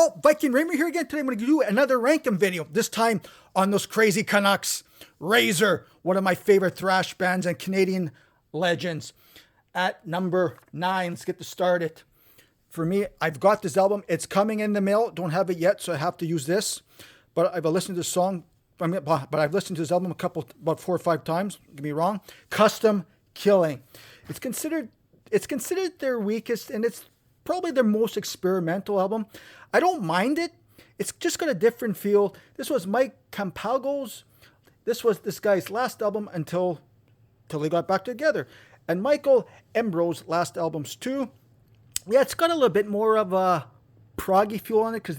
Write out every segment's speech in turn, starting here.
y'all, Viking Raymer here again. Today I'm going to do another Rankin video, this time on those crazy Canucks. Razor, one of my favorite thrash bands and Canadian legends. At number 9, let's get this started. For me, I've got this album. It's coming in the mail. Don't have it yet, so I have to use this. But I've listened to this song, but I've listened to this album about 4 or 5 times. Don't get me wrong. Custom Killing. It's considered their weakest, and it's probably their most experimental album. I don't mind it. It's just got a different feel. This was Mike Campagno's. This was this guy's last album until they got back together. And Michael Embro's last albums too. Yeah, it's got a little bit more of a proggy feel on it because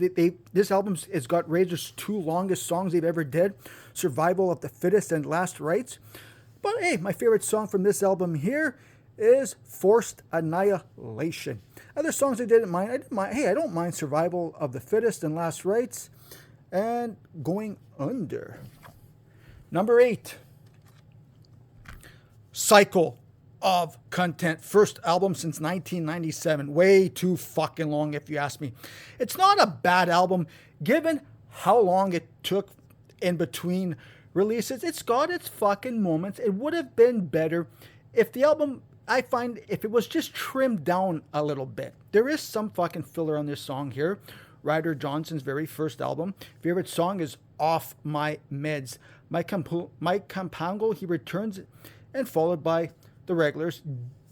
this album has got Razor's 2 longest songs they've ever did, Survival of the Fittest and Last Rites. But hey, my favorite song from this album here is Forced Annihilation. Other songs I didn't mind. I don't mind Survival of the Fittest and Last Rites and Going Under. Number 8, Cycle of Content. First album since 1997. Way too fucking long if you ask me. It's not a bad album given how long it took in between releases. It's got its fucking moments. It would have been better if the album, I find, if it was just trimmed down a little bit. There is some fucking filler on this song here. Ryder Johnson's very first album. Favorite song is Off My Meds. Mike Campagno, he returns, and followed by the regulars.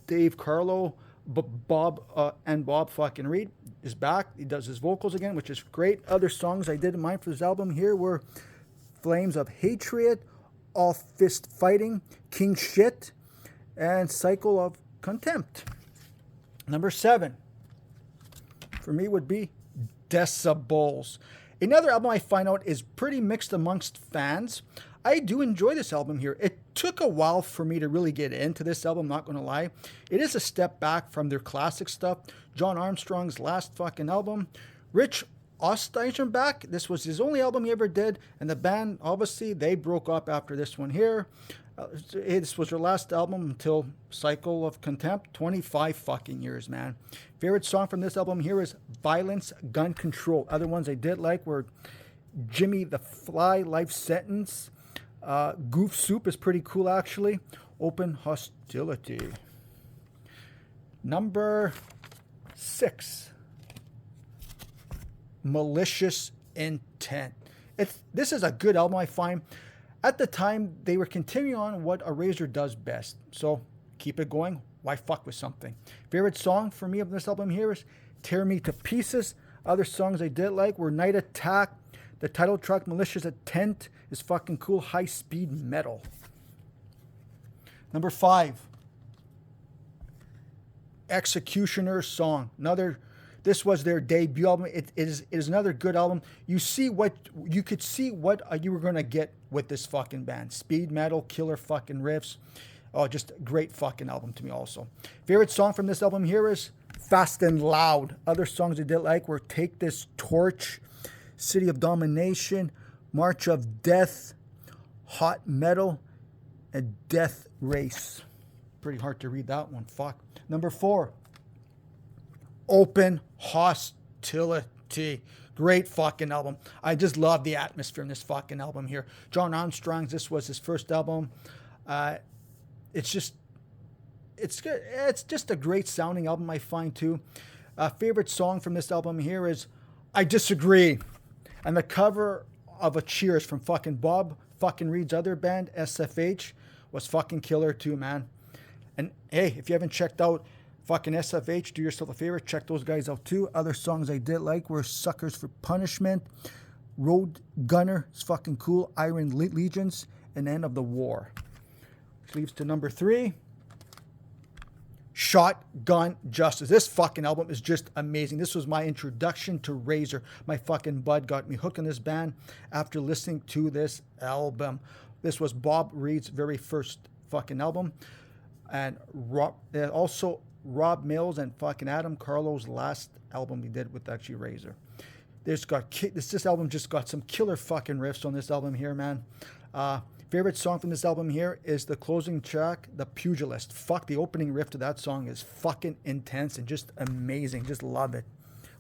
Dave Carlo, Bob fucking Reed is back. He does his vocals again, which is great. Other songs I didn't mind for this album here were Flames of Hatred, All Fist Fighting, King Shit, and Cycle of Contempt. Number 7 for me would be Decibels. Another album I find out is pretty mixed amongst fans. I do enjoy this album here. It took a while for me to really get into this album, not going to lie. It is a step back from their classic stuff. John Armstrong's last fucking album. Rich Osteichenbach, this was his only album he ever did, and the band, obviously, they broke up after this one here. This was their last album until Cycle of Contempt. 25 fucking years, man. Favorite song from this album here is Violence, Gun Control. Other ones I did like were Jimmy the Fly, Life Sentence. Goof Soup is pretty cool, actually. Open Hostility. Number 6, Malicious Intent. This is a good album, I find. At the time, they were continuing on what a Razor does best. So keep it going. Why fuck with something? Favorite song for me of this album here is Tear Me to Pieces. Other songs I did like were Night Attack. The title track, Malicious Intent, is fucking cool. High speed metal. Number 5, Executioner's Song. This was their debut album. It is another good album. You could see what you were gonna get with this fucking band. Speed metal, killer fucking riffs. Oh, just a great fucking album to me also. Favorite song from this album here is Fast and Loud. Other songs I did like were Take This Torch, City of Domination, March of Death, Hot Metal, and Death Race. Pretty hard to read that one. Fuck. Number 4, Open Hostility. Great fucking album. I just love the atmosphere in this fucking album here. John Armstrong's, this was his first album. It's just a great sounding album, I find too. Favorite song from this album here is I Disagree. And the cover of a Cheers from fucking Bob fucking Reed's other band, SFH, was fucking killer too, man. And hey, if you haven't checked out fucking SFH, do yourself a favor, check those guys out too. Other songs I did like were Suckers for Punishment, Road Gunner, it's fucking cool, Iron Legions, and End of the War. Which leads to number 3, Shotgun Justice. This fucking album is just amazing. This was my introduction to Razor. My fucking bud got me hooked on this band after listening to this album. This was Bob Reed's very first fucking album. And also Rob Mills and fucking Adam Carlo's last album he did with actually Razor. This album just got some killer fucking riffs on this album here, man. Favorite song from this album here is the closing track, The Pugilist. Fuck, the opening riff to that song is fucking intense and just amazing. Just love it.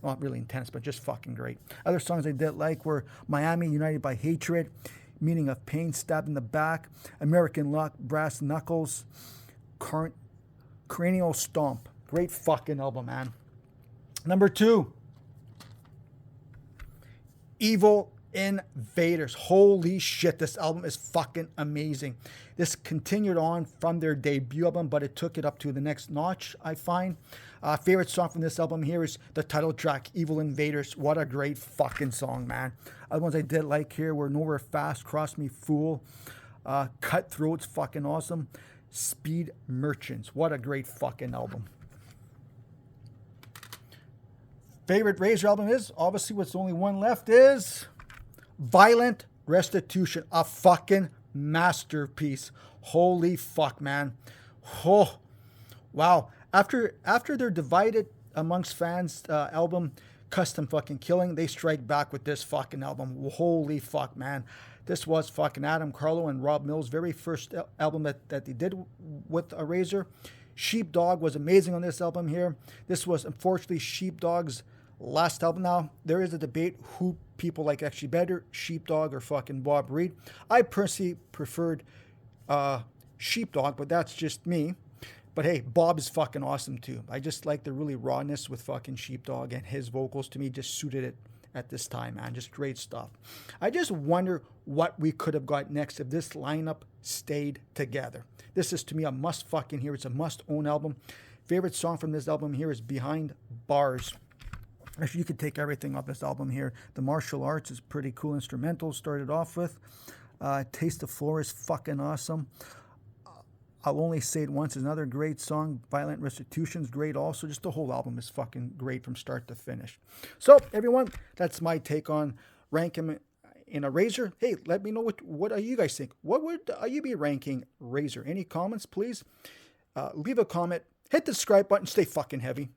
Not really intense, but just fucking great. Other songs I did like were Miami, United by Hatred, Meaning of Pain, Stabbed in the Back, American Luck, Brass Knuckles, Cranial Stomp. Great fucking album, man. Number 2, Evil Invaders. Holy shit, this album is fucking amazing. This continued on from their debut album, but it took it up to the next notch, I find. Favorite song from this album here is the title track, Evil Invaders. What a great fucking song, man. Other ones I did like here were Nowhere Fast, Cross Me Fool, Cutthroats, fucking awesome. Speed Merchants. What a great fucking album. Favorite Razor album is, obviously what's only one left, is Violent Restitution. A fucking masterpiece. Holy fuck, man. Oh, wow. After their divided amongst fans album, Custom Fucking Killing, they strike back with this fucking album. Holy fuck, man. This was fucking Adam Carlo and Rob Mills' very first album that they did with a Razor. Sheepdog was amazing on this album here. This was, unfortunately, Sheepdog's last album. Now, there is a debate who people like actually better, Sheepdog or fucking Bob Reed. I personally preferred Sheepdog, but that's just me. But hey, Bob is fucking awesome too. I just like the really rawness with fucking Sheepdog, and his vocals to me just suited it at this time, man. Just great stuff. I just wonder what we could have got next if this lineup stayed together. This is to me a must fucking hear. It's a must own album. Favorite song from this album here is Behind Bars. Actually, you could take everything off this album here. The Martial Arts is pretty cool instrumental, started off with. Taste the Floor is fucking awesome. I'll Only Say It Once is another great song. Violent Restitution is great also. Just the whole album is fucking great from start to finish. So, everyone, that's my take on ranking in a Razor. Hey, let me know what do you guys think. What would you be ranking Razor? Any comments, please? Leave a comment. Hit the subscribe button. Stay fucking heavy.